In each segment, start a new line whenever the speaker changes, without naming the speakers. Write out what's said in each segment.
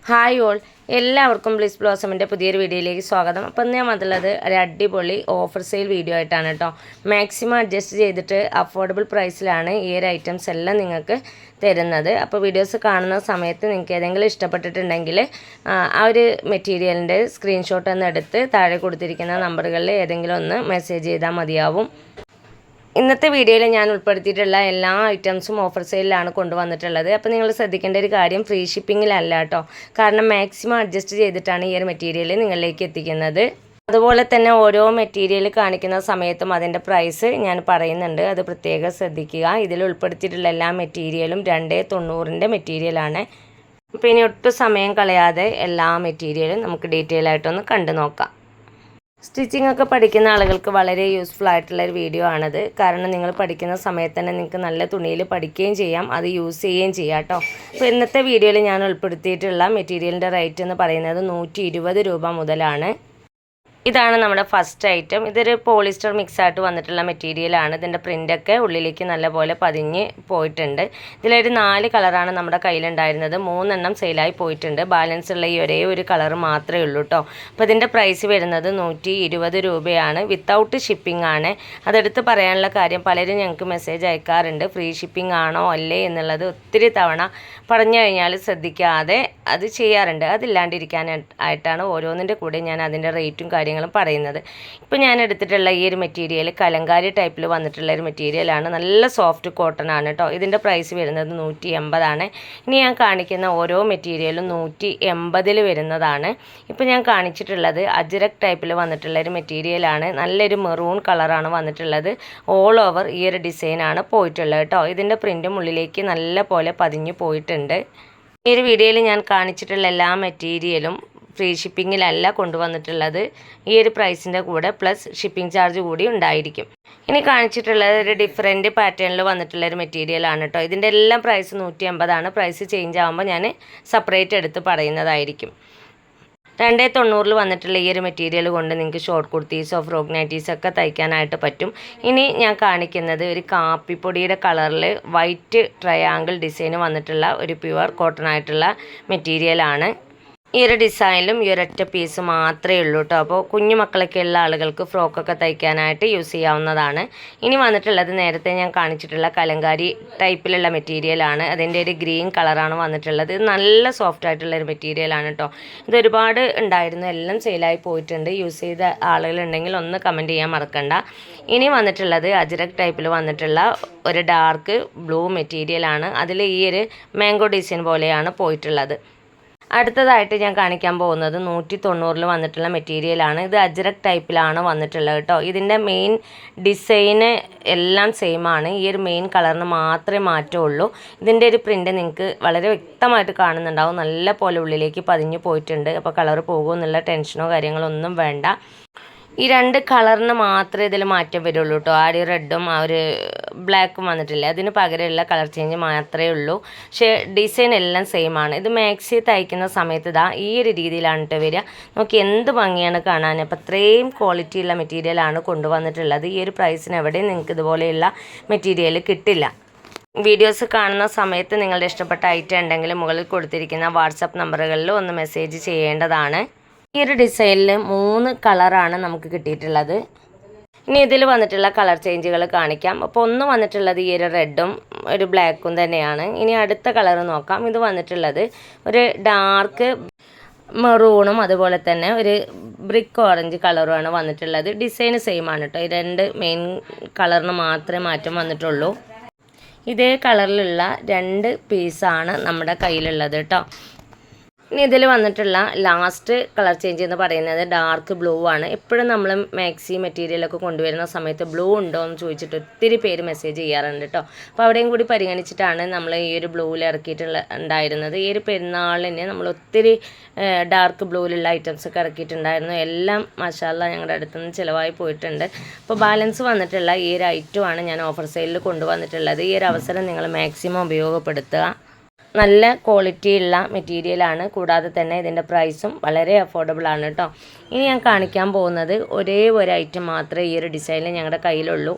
Hi all, എല്ലാവർക്കും bliss ബ്ലോസമിൻ്റെ പുതിയൊരു വീഡിയോയിലേക്ക് സ്വാഗതം. അപ്പം ഞാൻ വന്നുള്ളത് ഒരു അടിപൊളി ഓഫർ സെയിൽ വീഡിയോ ആയിട്ടാണ് കേട്ടോ. മാക്സിമം അഡ്ജസ്റ്റ് ചെയ്തിട്ട് അഫോർഡബിൾ പ്രൈസിലാണ് ഈ ഒരു ഐറ്റംസ് എല്ലാം നിങ്ങൾക്ക് തരുന്നത്. അപ്പോൾ വീഡിയോസ് കാണുന്ന സമയത്ത് നിങ്ങൾക്ക് ഏതെങ്കിലും ഇഷ്ടപ്പെട്ടിട്ടുണ്ടെങ്കിൽ ആ ഒരു മെറ്റീരിയലിൻ്റെ സ്ക്രീൻഷോട്ട് ഒന്ന് എടുത്ത് താഴെ കൊടുത്തിരിക്കുന്ന നമ്പറുകളിൽ ഏതെങ്കിലും ഒന്ന് മെസ്സേജ് ചെയ്താൽ മതിയാവും. ഇന്നത്തെ വീഡിയോയിൽ ഞാൻ ഉൾപ്പെടുത്തിയിട്ടുള്ള എല്ലാ ഐറ്റംസും ഓഫർ സെയിലാണ് കൊണ്ടുവന്നിട്ടുള്ളത്. അപ്പോൾ നിങ്ങൾ ശ്രദ്ധിക്കേണ്ട ഒരു കാര്യം, ഫ്രീ ഷിപ്പിങ്ങിലല്ല കേട്ടോ. കാരണം മാക്സിമം അഡ്ജസ്റ്റ് ചെയ്തിട്ടാണ് ഈ ഒരു മെറ്റീരിയൽ നിങ്ങളിലേക്ക് എത്തിക്കുന്നത്. അതുപോലെ തന്നെ ഓരോ മെറ്റീരിയൽ കാണിക്കുന്ന സമയത്തും അതിൻ്റെ പ്രൈസ് ഞാൻ പറയുന്നുണ്ട്, അത് പ്രത്യേകം ശ്രദ്ധിക്കുക. ഇതിൽ ഉൾപ്പെടുത്തിയിട്ടുള്ള എല്ലാ മെറ്റീരിയലും 290 മെറ്റീരിയലാണ്. അപ്പോൾ ഇനി ഒട്ടും സമയം കളയാതെ എല്ലാ മെറ്റീരിയലും നമുക്ക് ഡീറ്റെയിൽ ആയിട്ടൊന്ന് കണ്ടു നോക്കാം. സ്റ്റിച്ചിങ് ഒക്കെ പഠിക്കുന്ന ആളുകൾക്ക് വളരെ യൂസ്ഫുൾ ആയിട്ടുള്ളൊരു വീഡിയോ ആണത്. കാരണം നിങ്ങൾ പഠിക്കുന്ന സമയത്ത് തന്നെ നിങ്ങൾക്ക് നല്ല തുണിയിൽ പഠിക്കുകയും ചെയ്യാം, അത് യൂസ് ചെയ്യുകയും ചെയ്യാം കേട്ടോ. അപ്പോൾ ഇന്നത്തെ വീഡിയോയിൽ ഞാൻ ഉൾപ്പെടുത്തിയിട്ടുള്ള മെറ്റീരിയലിൻ്റെ റേറ്റ് എന്ന് പറയുന്നത് 120 രൂപ മുതലാണ്. ഇതാണ് നമ്മുടെ ഫസ്റ്റ് ഐറ്റം. ഇതൊരു പോളിസ്റ്റർ മിക്സ് ആയിട്ട് വന്നിട്ടുള്ള മെറ്റീരിയലാണ്. ഇതിൻ്റെ പ്രിൻ്റൊക്കെ ഉള്ളിലേക്ക് നല്ലപോലെ പതിഞ്ഞ് പോയിട്ടുണ്ട്. ഇതിലൊരു 4 കളറാണ് നമ്മുടെ കയ്യിലുണ്ടായിരുന്നത്. 3 എണ്ണം സെയിലായി പോയിട്ടുണ്ട്. ബാലൻസ് ഉള്ള ഈ ഒരേ ഒരു കളർ മാത്രമേ ഉള്ളൂ കേട്ടോ. അപ്പോൾ ഇതിൻ്റെ പ്രൈസ് വരുന്നത് 120 രൂപയാണ്. വിത്തൗട്ട് ഷിപ്പിംഗ് ആണ്. അതെടുത്ത് പറയാനുള്ള കാര്യം, പലരും ഞങ്ങൾക്ക് മെസ്സേജ് അയക്കാറുണ്ട് ഫ്രീ ഷിപ്പിംഗ് ആണോ അല്ലേ എന്നുള്ളത്. ഒത്തിരി തവണ പറഞ്ഞു കഴിഞ്ഞാൽ ശ്രദ്ധിക്കാതെ അത് ചെയ്യാറുണ്ട്. അതില്ലാണ്ടിരിക്കാനായിട്ടാണ് ഓരോന്നിൻ്റെ കൂടെ ഞാൻ അതിൻ്റെ റേറ്റും കാര്യങ്ങളും പറയുന്നത്. ഇപ്പോൾ ഞാൻ എടുത്തിട്ടുള്ള ഈ ഒരു മെറ്റീരിയൽ കലങ്കാരി ടൈപ്പിൽ വന്നിട്ടുള്ള ഒരു മെറ്റീരിയലാണ്. നല്ല സോഫ്റ്റ് കോട്ടൺ ആണ് കേട്ടോ. ഇതിൻ്റെ പ്രൈസ് വരുന്നത് 180 ആണ്. ഇനി ഞാൻ കാണിക്കുന്ന ഓരോ മെറ്റീരിയലും 180 വരുന്നതാണ്. ഇപ്പോൾ ഞാൻ കാണിച്ചിട്ടുള്ളത് അജ്രക് ടൈപ്പിൽ വന്നിട്ടുള്ള ഒരു മെറ്റീരിയലാണ്. നല്ലൊരു മെറൂൺ കളറാണ് വന്നിട്ടുള്ളത്. ഓൾ ഓവർ ഈ ഒരു ഡിസൈനാണ് പോയിട്ടുള്ളത് കേട്ടോ. ഇതിൻ്റെ പ്രിൻറ്റും ഉള്ളിലേക്ക് നല്ല പോലെ പതിഞ്ഞു പോയിട്ടുണ്ട്. ഈ ഒരു വീഡിയോയിൽ ഞാൻ കാണിച്ചിട്ടുള്ള എല്ലാ മെറ്റീരിയലും ഫ്രീ ഷിപ്പിങ്ങിലല്ല കൊണ്ടുവന്നിട്ടുള്ളത്. ഈ ഒരു പ്രൈസിൻ്റെ കൂടെ പ്ലസ് ഷിപ്പിംഗ് ചാർജ് കൂടി ഉണ്ടായിരിക്കും. ഇനി കാണിച്ചിട്ടുള്ളത് ഒരു ഡിഫറെൻറ്റ് പാറ്റേണിൽ വന്നിട്ടുള്ളൊരു മെറ്റീരിയലാണ് കേട്ടോ. ഇതിൻ്റെ എല്ലാം പ്രൈസ് 180 ആണ്. പ്രൈസ് ചേഞ്ച് ആകുമ്പോൾ ഞാൻ സെപ്പറേറ്റ് എടുത്ത് പറയുന്നതായിരിക്കും. 290 വന്നിട്ടുള്ള ഈ ഒരു മെറ്റീരിയൽ കൊണ്ട് നിങ്ങൾക്ക് ഷോർട്ട് കുർത്തീസോ ഫ്രോക്ക് നൈറ്റീസൊക്കെ തയ്ക്കാനായിട്ട് പറ്റും. ഇനി ഞാൻ കാണിക്കുന്നത് ഒരു കാപ്പിപ്പൊടിയുടെ കളറിൽ വൈറ്റ് ട്രയാങ്കിൾ ഡിസൈൻ വന്നിട്ടുള്ള ഒരു പ്യുവർ കോട്ടൺ ആയിട്ടുള്ള മെറ്റീരിയലാണ്. ഈ ഒരു ഡിസൈനിലും ഈ ഒരൊറ്റ പീസ് മാത്രമേ ഉള്ളൂ കേട്ടോ. അപ്പോൾ കുഞ്ഞു മക്കളൊക്കെ ഉള്ള ആളുകൾക്ക് ഫ്രോക്കൊക്കെ തയ്ക്കാനായിട്ട് യൂസ് ചെയ്യാവുന്നതാണ്. ഇനി വന്നിട്ടുള്ളത് നേരത്തെ ഞാൻ കാണിച്ചിട്ടുള്ള കലങ്കാരി ടൈപ്പിലുള്ള മെറ്റീരിയലാണ്. അതിൻ്റെ ഒരു ഗ്രീൻ കളറാണ് വന്നിട്ടുള്ളത്. ഇത് നല്ല സോഫ്റ്റ് ആയിട്ടുള്ളൊരു മെറ്റീരിയലാണ് കേട്ടോ. ഇത് ഒരുപാട് ഉണ്ടായിരുന്നു, എല്ലാം സെയിലായി പോയിട്ടുണ്ട്. യൂസ് ചെയ്ത ആളുകളുണ്ടെങ്കിൽ ഒന്ന് കമൻറ്റ് ചെയ്യാൻ മറക്കണ്ട. ഇനി വന്നിട്ടുള്ളത് അജ്രക് ടൈപ്പിൽ വന്നിട്ടുള്ള ഒരു ഡാർക്ക് ബ്ലൂ മെറ്റീരിയലാണ്. അതിൽ ഈ ഒരു മാംഗോ ഡിസൈൻ പോലെയാണ് പോയിട്ടുള്ളത്. അടുത്തതായിട്ട് ഞാൻ കാണിക്കാൻ പോകുന്നത് 190 വന്നിട്ടുള്ള മെറ്റീരിയലാണ്. ഇത് അജ്രക് ടൈപ്പിലാണ് വന്നിട്ടുള്ളത് കേട്ടോ. ഇതിൻ്റെ മെയിൻ ഡിസൈന് എല്ലാം സെയിം ആണ്. ഈ ഒരു മെയിൻ കളറിന് മാത്രമേ മാറ്റമുള്ളൂ. ഇതിൻ്റെ ഒരു പ്രിൻ്റ് നിങ്ങൾക്ക് വളരെ വ്യക്തമായിട്ട് കാണുന്നുണ്ടാവും. നല്ല പോലെ ഉള്ളിലേക്ക് പതിഞ്ഞു പോയിട്ടുണ്ട്. അപ്പോൾ കളർ പോകുമെന്നുള്ള ടെൻഷനോ കാര്യങ്ങളോ ഒന്നും വേണ്ട. ഈ 2 കളറിന് മാത്രമേ ഇതിൽ മാറ്റം വരുള്ളൂ കേട്ടോ. ആ ഒരു റെഡും ആ ഒരു ബ്ലാക്കും വന്നിട്ടില്ല. അതിന് പകരമുള്ള കളർ ചേഞ്ച് മാത്രമേ ഉള്ളൂ. പക്ഷേ ഡിസൈൻ എല്ലാം സെയിം ആണ്. ഇത് മാക്സി തയ്ക്കുന്ന സമയത്ത് ഇതാ ഈ ഒരു രീതിയിലാണ് കേട്ടോ വരിക. നോക്കി എന്ത് ഭംഗിയാണ് കാണാൻ. അപ്പോൾ അത്രയും ക്വാളിറ്റിയുള്ള മെറ്റീരിയലാണ് കൊണ്ടുവന്നിട്ടുള്ളത്. ഈ ഒരു പ്രൈസിന് എവിടെയും നിങ്ങൾക്ക് ഇതുപോലെയുള്ള മെറ്റീരിയൽ കിട്ടില്ല. വീഡിയോസ് കാണുന്ന സമയത്ത് നിങ്ങളുടെ ഇഷ്ടപ്പെട്ട ഐറ്റം ഉണ്ടെങ്കിൽ മുകളിൽ കൊടുത്തിരിക്കുന്ന വാട്സപ്പ് നമ്പറുകളിൽ ഒന്ന് മെസ്സേജ് ചെയ്യേണ്ടതാണ്. ഈ ഒരു ഡിസൈനിൽ 3 കളറാണ് നമുക്ക് കിട്ടിയിട്ടുള്ളത്. ഇനി ഇതിൽ വന്നിട്ടുള്ള കളർ ചേഞ്ചുകൾ കാണിക്കാം. അപ്പോൾ ഒന്ന് വന്നിട്ടുള്ളത് ഈ ഒരു റെഡും ഒരു ബ്ലാക്കും തന്നെയാണ്. ഇനി അടുത്ത കളർ നോക്കാം. ഇത് വന്നിട്ടുള്ളത് ഒരു ഡാർക്ക് മെറൂണും അതുപോലെ തന്നെ ഒരു ബ്രിക്ക് ഓറഞ്ച് കളറുമാണ് വന്നിട്ടുള്ളത്. ഡിസൈൻ സെയിം ആണ് കേട്ടോ. ഈ 2 മെയിൻ കളറിന് മാത്രമേ മാറ്റം വന്നിട്ടുള്ളൂ. ഇതേ കളറിലുള്ള 2 പീസാണ് നമ്മുടെ കയ്യിലുള്ളത് കേട്ടോ. ഇനി ഇതിൽ വന്നിട്ടുള്ള ലാസ്റ്റ് കളർ ചേഞ്ച് എന്ന് പറയുന്നത് ഡാർക്ക് ബ്ലൂ ആണ്. എപ്പോഴും നമ്മൾ മാക്സി മെറ്റീരിയലൊക്കെ കൊണ്ടുവരുന്ന സമയത്ത് ബ്ലൂ ഉണ്ടോ എന്ന് ചോദിച്ചിട്ട് ഒത്തിരി പേര് മെസ്സേജ് ചെയ്യാറുണ്ട് കേട്ടോ. അപ്പോൾ അവിടെയും കൂടി പരിഗണിച്ചിട്ടാണ് നമ്മൾ ഈ ഒരു ബ്ലൂവിൽ ഉണ്ടായിരുന്നത്. ഈ ഒരു പെരുന്നാളിന് നമ്മൾ ഒത്തിരി ഡാർക്ക് ബ്ലൂവിലുള്ള ഐറ്റംസൊക്കെ ഇറക്കിയിട്ടുണ്ടായിരുന്നു. എല്ലാം മാഷാഅല്ലാഹ് ഞങ്ങളുടെ അടുത്തുനിന്ന് ചിലവായി പോയിട്ടുണ്ട്. അപ്പോൾ ബാലൻസ് വന്നിട്ടുള്ള ഈ ഒരു ഐറ്റമാണ് ഞാൻ ഓഫർ സെയിലിൽ കൊണ്ടുവന്നിട്ടുള്ളത്. ഈ ഒരു അവസരം നിങ്ങൾ മാക്സിമം ഉപയോഗപ്പെടുത്തുക. നല്ല ക്വാളിറ്റിയുള്ള മെറ്റീരിയലാണ്. കൂടാതെ തന്നെ ഇതിൻ്റെ പ്രൈസും വളരെ അഫോർഡബിൾ ആണ് കേട്ടോ. ഇനി ഞാൻ കാണിക്കാൻ പോകുന്നത് ഒരേ ഒരു ഐറ്റം മാത്രമേ ഈ ഒരു ഡിസൈനിൽ ഞങ്ങളുടെ കയ്യിലുള്ളൂ.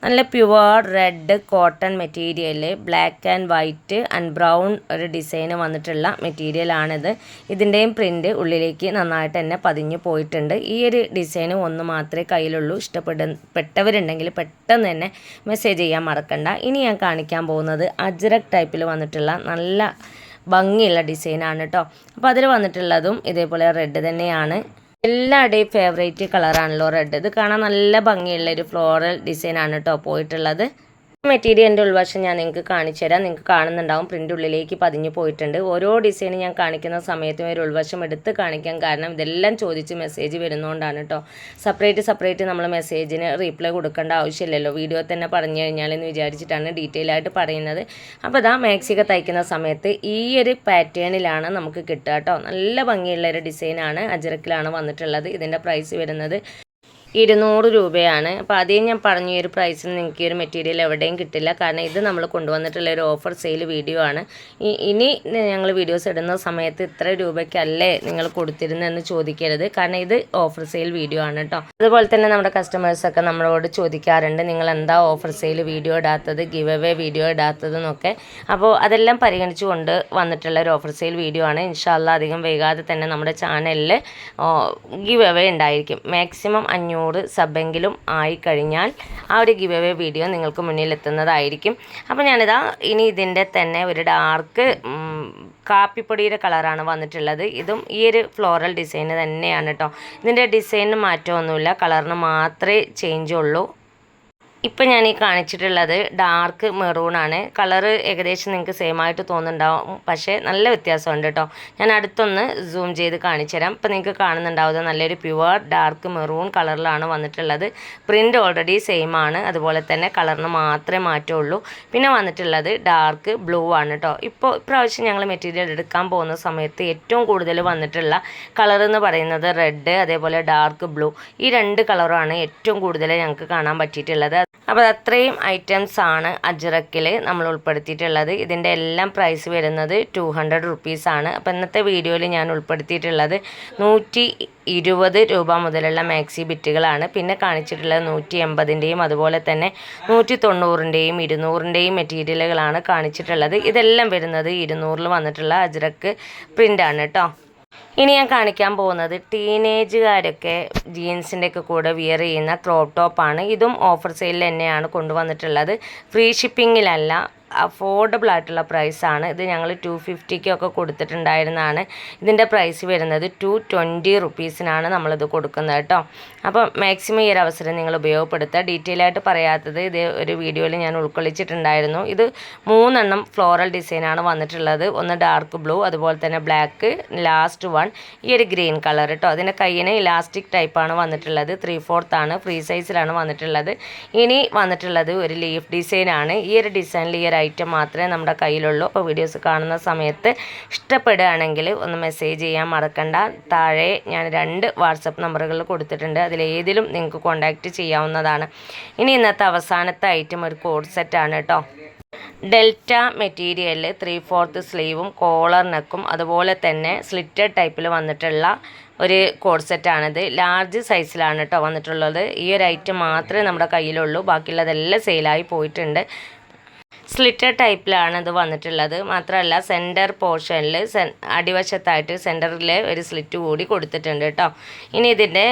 നല്ല pure red cotton material, black and white and brown ഒരു ഡിസൈന് വന്നിട്ടുള്ള മെറ്റീരിയലാണിത്. ഇതിൻ്റെയും പ്രിൻ്റ് ഉള്ളിലേക്ക് നന്നായിട്ട് തന്നെ പതിഞ്ഞു പോയിട്ടുണ്ട്. ഈ ഒരു ഡിസൈന് ഒന്ന് മാത്രമേ കയ്യിലുള്ളൂ. പെട്ടവരുണ്ടെങ്കിൽ പെട്ടെന്ന് തന്നെ മെസ്സേജ് ചെയ്യാൻ മറക്കണ്ട. ഇനി ഞാൻ കാണിക്കാൻ പോകുന്നത് അജ്രക് ടൈപ്പിൽ വന്നിട്ടുള്ള നല്ല ഭംഗിയുള്ള ഡിസൈനാണ് കേട്ടോ. അപ്പോൾ അതിൽ വന്നിട്ടുള്ളതും ഇതേപോലെ റെഡ് തന്നെയാണ്. എല്ലാവരുടെയും ഫേവറേറ്റ് കളറാണല്ലോ റെഡ്. ഇത് കാണാൻ നല്ല ഭംഗിയുള്ള ഒരു ഫ്ലോറൽ ഡിസൈനാണ് കേട്ടോ പോയിട്ടുള്ളത്. മെറ്റീരിയലിൻ്റെ ഉൾവശം ഞാൻ നിങ്ങൾക്ക് കാണിച്ചു തരാം. നിങ്ങൾക്ക് കാണുന്നുണ്ടാവും പ്രിൻ്റ് ഉള്ളിലേക്ക് പതിഞ്ഞു പോയിട്ടുണ്ട്. ഓരോ ഡിസൈനും ഞാൻ കാണിക്കുന്ന സമയത്തും ഒരു ഉൾവശം എടുത്ത് കാണിക്കാൻ കാരണം ഇതെല്ലാം ചോദിച്ച് മെസ്സേജ് വരുന്നതുകൊണ്ടാണ് കേട്ടോ. സെപ്പറേറ്റ് നമ്മൾ മെസ്സേജിന് റീപ്ലൈ കൊടുക്കേണ്ട ആവശ്യമില്ലല്ലോ, വീഡിയോ തന്നെ പറഞ്ഞു കഴിഞ്ഞാലെന്ന് വിചാരിച്ചിട്ടാണ് ഡീറ്റെയിൽ ആയിട്ട് പറയുന്നത്. അപ്പോൾ ഇതാ മാക്സിയൊക്കെ തയ്ക്കുന്ന സമയത്ത് ഈ ഒരു പാറ്റേണിലാണ് നമുക്ക് കിട്ടുക കേട്ടോ. നല്ല ഭംഗിയുള്ള ഒരു ഡിസൈനാണ്, അജ്രക്കിലാണ് വന്നിട്ടുള്ളത്. ഇതിൻ്റെ പ്രൈസ് വരുന്നത് 200 രൂപയാണ്. അപ്പോൾ ആദ്യം ഞാൻ പറഞ്ഞു ഈ ഒരു പ്രൈസിന് നിങ്ങൾക്ക് ഈ ഒരു മെറ്റീരിയൽ എവിടെയും കിട്ടില്ല. കാരണം ഇത് നമ്മൾ കൊണ്ടുവന്നിട്ടുള്ള ഒരു ഓഫർ സെയിൽ വീഡിയോ ആണ്. ഇനി ഞങ്ങൾ വീഡിയോസ് ഇടുന്ന സമയത്ത് ഇത്ര രൂപയ്ക്കല്ലേ നിങ്ങൾ കൊടുത്തിരുന്നതെന്ന് ചോദിക്കരുത്. കാരണം ഇത് ഓഫർ സെയിൽ വീഡിയോ ആണ് കേട്ടോ. അതുപോലെ തന്നെ നമ്മുടെ കസ്റ്റമേഴ്സൊക്കെ നമ്മളോട് ചോദിക്കാറുണ്ട്, നിങ്ങൾ എന്താ ഓഫർ സെയിൽ വീഡിയോ ഇടാത്തത്, ഗിവ് അവേ വീഡിയോ ഇടാത്തതെന്നൊക്കെ. അപ്പോൾ അതെല്ലാം പരിഗണിച്ചുകൊണ്ട് വന്നിട്ടുള്ള ഒരു ഓഫർ സെയിൽ വീഡിയോ ആണ്. ഇൻഷാ അല്ലാഹ് അധികം വൈകാതെ തന്നെ നമ്മുടെ ചാനലിൽ ഗിവ് അവേ ഉണ്ടായിരിക്കും. മാക്സിമം 500 സബെങ്കിലും ആയിക്കഴിഞ്ഞാൽ ആ ഒരു ഗിവ് അവേ വീഡിയോ നിങ്ങൾക്ക് മുന്നിലെത്തുന്നതായിരിക്കും. അപ്പോൾ ഞാനിതാ ഇനി ഇതിൻ്റെ തന്നെ ഒരു ഡാർക്ക് കാപ്പിപ്പൊടിയുടെ കളറാണ് വന്നിട്ടുള്ളത്. ഇതും ഈ ഒരു ഫ്ലോറൽ ഡിസൈന് തന്നെയാണ് കേട്ടോ. ഇതിൻ്റെ ഡിസൈനിന് മാറ്റമൊന്നുമില്ല, കളറിന് മാത്രമേ ചേഞ്ച് ഉള്ളൂ. ഇപ്പം ഞാൻ ഈ കാണിച്ചിട്ടുള്ളത് ഡാർക്ക് മെറൂണാണ്. കളറ് ഏകദേശം നിങ്ങൾക്ക് സെയിം ആയിട്ട് തോന്നുന്നുണ്ടാവും, പക്ഷേ നല്ല വ്യത്യാസമുണ്ട് കേട്ടോ. ഞാൻ അടുത്തൊന്ന് സൂം ചെയ്ത് കാണിച്ചു തരാം. ഇപ്പം നിങ്ങൾക്ക് കാണുന്നുണ്ടാവുക നല്ലൊരു പ്യുവർ ഡാർക്ക് മെറൂൺ കളറിലാണ് വന്നിട്ടുള്ളത്. പ്രിൻ്റ് ഓൾറെഡി സെയിം ആണ്, അതുപോലെ തന്നെ കളറിന് മാത്രമേ മാറ്റമുള്ളൂ. പിന്നെ വന്നിട്ടുള്ളത് ഡാർക്ക് ബ്ലൂ ആണ് കേട്ടോ. ഇപ്രാവശ്യം ഞങ്ങൾ മെറ്റീരിയൽ എടുക്കാൻ പോകുന്ന സമയത്ത് ഏറ്റവും കൂടുതൽ വന്നിട്ടുള്ള കളർ എന്ന് പറയുന്നത് റെഡ്, അതേപോലെ ഡാർക്ക് ബ്ലൂ. ഈ 2 കളറാണ് ഏറ്റവും കൂടുതൽ ഞങ്ങൾക്ക് കാണാൻ പറ്റിയിട്ടുള്ളത്. അപ്പോൾ അത്രയും ഐറ്റംസ് ആണ് അജ്രക്കിൽ നമ്മൾ ഉൾപ്പെടുത്തിയിട്ടുള്ളത്. ഇതിൻ്റെ എല്ലാം പ്രൈസ് വരുന്നത് 200 റുപ്പീസാണ്. അപ്പോൾ ഇന്നത്തെ വീഡിയോയിൽ ഞാൻ ഉൾപ്പെടുത്തിയിട്ടുള്ളത് 120 രൂപ മുതലുള്ള മാക്സി ബിറ്റുകളാണ്. പിന്നെ കാണിച്ചിട്ടുള്ളത് 180ൻ്റെയും അതുപോലെ തന്നെ 190ൻ്റെയും 200ൻ്റെയും മെറ്റീരിയലുകളാണ് കാണിച്ചിട്ടുള്ളത്. ഇതെല്ലാം വരുന്നത് 200 വന്നിട്ടുള്ള അജ്രക്ക് പ്രിൻ്റാണ് കേട്ടോ. ഇനി ഞാൻ കാണിക്കാൻ പോകുന്നത് ടീനേജുകാരൊക്കെ ജീൻസിൻ്റെയൊക്കെ കൂടെ വിയർ ചെയ്യുന്ന ക്രോപ്പ് ടോപ്പാണ്. ഇതും ഓഫർ സെയിലിൽ തന്നെയാണ് കൊണ്ടുവന്നിട്ടുള്ളത്. ഫ്രീ ഷിപ്പിങ്ങിലല്ല, അഫോർഡബിൾ ആയിട്ടുള്ള പ്രൈസാണ്. ഇത് ഞങ്ങൾ 250-ക്കൊക്കെ കൊടുത്തിട്ടുണ്ടായിരുന്നതാണ്. ഇതിൻ്റെ പ്രൈസ് വരുന്നത് 220 റുപ്പീസിനാണ് നമ്മളിത് കൊടുക്കുന്നത് കേട്ടോ. അപ്പോൾ മാക്സിമം ഈ ഒരു അവസരം നിങ്ങൾ ഉപയോഗപ്പെടുത്തുക. ഡീറ്റെയിൽ ആയിട്ട് പറയാത്തത് ഇത് ഒരു വീഡിയോയിൽ ഞാൻ ഉൾക്കൊള്ളിച്ചിട്ടുണ്ടായിരുന്നു. ഇത് 3 എണ്ണം ഫ്ലോറൽ ഡിസൈനാണ് വന്നിട്ടുള്ളത്. ഒന്ന് ഡാർക്ക് ബ്ലൂ, അതുപോലെ തന്നെ ബ്ലാക്ക്, ലാസ്റ്റ് വൺ ഈ ഒരു ഗ്രീൻ കളർ കേട്ടോ. അതിൻ്റെ കയ്യിന് ഇലാസ്റ്റിക് ടൈപ്പാണ് വന്നിട്ടുള്ളത്. 3/4 ആണ്, ഫ്രീ സൈസിലാണ് വന്നിട്ടുള്ളത്. ഇനി വന്നിട്ടുള്ളത് ഒരു ലീഫ് ഡിസൈനാണ്. ഈ ഒരു ഡിസൈനിൽ ഈ ഒരു ഐറ്റം മാത്രമേ നമ്മുടെ കയ്യിലുള്ളൂ. അപ്പോൾ വീഡിയോസ് കാണുന്ന സമയത്ത് ഇഷ്ടപ്പെടുകയാണെങ്കിൽ ഒന്ന് മെസ്സേജ് ചെയ്യാൻ മറക്കണ്ട. താഴെ ഞാൻ 2 വാട്സപ്പ് നമ്പറുകൾ കൊടുത്തിട്ടുണ്ട്, അതിലേതിലും നിങ്ങൾക്ക് കോൺടാക്റ്റ് ചെയ്യാവുന്നതാണ്. ഇനി ഇന്നത്തെ അവസാനത്തെ ഐറ്റം ഒരു കോഡ് സെറ്റാണ് കേട്ടോ. ഡെൽറ്റ മെറ്റീരിയലിൽ 3/4 സ്ലീവും കോളർ നെക്കും അതുപോലെ തന്നെ സ്ലിറ്റഡ് ടൈപ്പിൽ വന്നിട്ടുള്ള ഒരു കോഡ് സെറ്റാണിത്. ലാർജ് സൈസിലാണ് കേട്ടോ വന്നിട്ടുള്ളത്. ഈ ഒരു ഐറ്റം മാത്രമേ നമ്മുടെ കയ്യിലുള്ളൂ, ബാക്കിയുള്ളതെല്ലാം സെയിലായി പോയിട്ടുണ്ട്. സ്ലിറ്റഡ് ടൈപ്പിലാണ് ഇത് വന്നിട്ടുള്ളത്. മാത്രമല്ല സെൻറ്റർ പോർഷനിൽ അടിവശത്തായിട്ട് സെൻറ്ററിൽ ഒരു സ്ലിറ്റ് കൂടി കൊടുത്തിട്ടുണ്ട് കേട്ടോ. ഇനി ഇതിൻ്റെ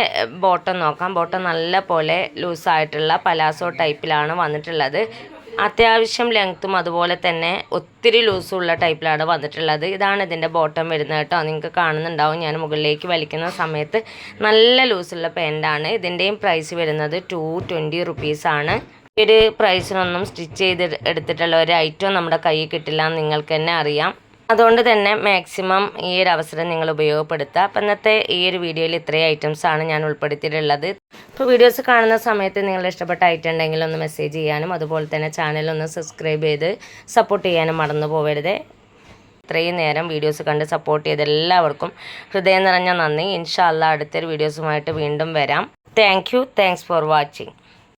ബോട്ടം നോക്കാം. ബോട്ടം നല്ല പോലെ ലൂസായിട്ടുള്ള പലാസോ ടൈപ്പിലാണ് വന്നിട്ടുള്ളത്. അത്യാവശ്യം ലെങ്ത്തും അതുപോലെ തന്നെ ഒത്തിരി ലൂസുള്ള ടൈപ്പിലാണ് വന്നിട്ടുള്ളത്. ഇതാണ് ഇതിൻ്റെ ബോട്ടം വരുന്നത് കേട്ടോ. നിങ്ങൾക്ക് കാണുന്നുണ്ടാവും, ഞാൻ മുകളിലേക്ക് വലിക്കുന്ന സമയത്ത് നല്ല ലൂസുള്ള പാൻറ്റാണ്. ഇതിൻ്റെയും പ്രൈസ് വരുന്നത് 220 റുപ്പീസാണ്. ഈ ഒരു പ്രൈസിനൊന്നും സ്റ്റിച്ച് ചെയ്ത് എടുത്തിട്ടുള്ള ഒരു ഐറ്റം നമ്മുടെ കയ്യിൽ കിട്ടില്ല എന്ന് നിങ്ങൾക്ക് തന്നെ അറിയാം. അതുകൊണ്ട് തന്നെ മാക്സിമം ഈ ഒരു അവസരം നിങ്ങൾ ഉപയോഗപ്പെടുത്തുക. അപ്പം ഇന്നത്തെ ഈ ഒരു വീഡിയോയിൽ ഇത്രയും ഐറ്റംസാണ് ഞാൻ ഉൾപ്പെടുത്തിയിട്ടുള്ളത്. ഇപ്പോൾ വീഡിയോസ് കാണുന്ന സമയത്ത് നിങ്ങൾ ഇഷ്ടപ്പെട്ട ഐറ്റം ഉണ്ടെങ്കിൽ ഒന്ന് മെസ്സേജ് ചെയ്യാനും അതുപോലെ തന്നെ ചാനലൊന്ന് സബ്സ്ക്രൈബ് ചെയ്ത് സപ്പോർട്ട് ചെയ്യാനും മറന്നു പോകരുത്. ഇത്രയും നേരം വീഡിയോസ് കണ്ട് സപ്പോർട്ട് ചെയ്ത എല്ലാവർക്കും ഹൃദയം നിറഞ്ഞ നന്ദി. ഇൻഷാ അല്ലാഹ് അടുത്തൊരു വീഡിയോസുമായിട്ട് വീണ്ടും വരാം. Thanks for watching.